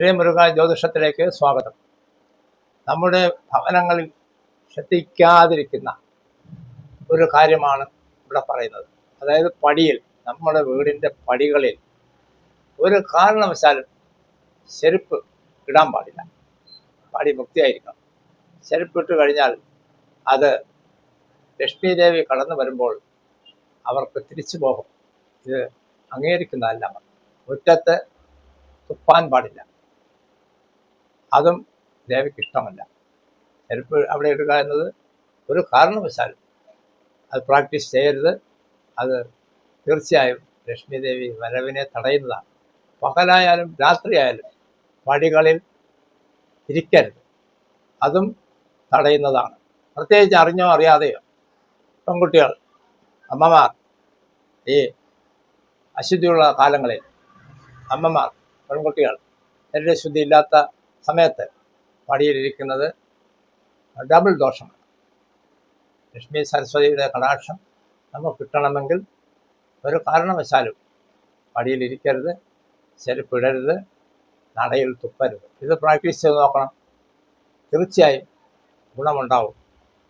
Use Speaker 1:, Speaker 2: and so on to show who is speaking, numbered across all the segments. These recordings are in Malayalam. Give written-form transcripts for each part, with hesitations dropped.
Speaker 1: ശ്രീമുരുക ജ്യോതിഷത്തിലേക്ക് സ്വാഗതം. നമ്മുടെ ഭവനങ്ങളിൽ ശ്രദ്ധിക്കാതിരിക്കുന്ന ഒരു കാര്യമാണ് ഇവിടെ പറയുന്നത്. അതായത് പടിയിൽ, നമ്മുടെ വീടിൻ്റെ പടികളിൽ ഒരു കാരണവശാലും ചെരുപ്പ് ഇടാൻ പാടില്ല. പടി വൃത്തിയായിരിക്കണം. ചെരുപ്പിട്ട് കഴിഞ്ഞാൽ അത് ലക്ഷ്മി ദേവി കടന്നു വരുമ്പോൾ അവർക്ക് തിരിച്ചു പോകും. ഇത് അംഗീകരിക്കുന്നതല്ല. മുറ്റത്ത് തുപ്പാൻ പാടില്ല. അതും ദേവിക്ക് ഇഷ്ടമല്ല. ചെരുപ്പ് അവിടെ ഇടുക എന്നത് ഒരു കാരണവശാലും അത് പ്രാക്ടീസ് ചെയ്യരുത്. അത് തീർച്ചയായും ലക്ഷ്മി ദേവി വരവിനെ തടയുന്നതാണ്. പകലായാലും രാത്രിയായാലും പടികളിൽ ഇരിക്കരുത്. അതും തടയുന്നതാണ്. പ്രത്യേകിച്ച് അറിഞ്ഞോ അറിയാതെയോ പെൺകുട്ടികൾ, അമ്മമാർ, ഈ അശുദ്ധിയുള്ള കാലങ്ങളിൽ അമ്മമാർ, പെൺകുട്ടികൾ ശരീരശുദ്ധി ഇല്ലാത്ത സമയത്ത് പടിയിലിരിക്കുന്നത് ഡബിൾ ദോഷമാണ്. ലക്ഷ്മി സരസ്വതിയുടെ കടാക്ഷം നമുക്ക് കിട്ടണമെങ്കിൽ ഒരു കാരണവശാലും പടിയിലിരിക്കരുത്, ചെരുപ്പിടരുത്, നടയിൽ തുപ്പരുത്. ഇത് പ്രാക്ടീസ് ചെയ്ത് നോക്കണം. തീർച്ചയായും ഗുണമുണ്ടാവും,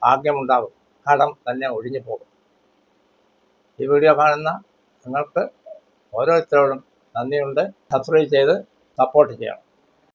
Speaker 1: ഭാഗ്യമുണ്ടാവും, കടം തന്നെ ഒഴിഞ്ഞു പോകും. ഈ വീഡിയോ കാണുന്ന നിങ്ങൾക്ക് ഓരോരുത്തരോടും നന്ദിയുണ്ട്. സബ്സ്ക്രൈബ് ചെയ്ത് സപ്പോർട്ട് ചെയ്യണം.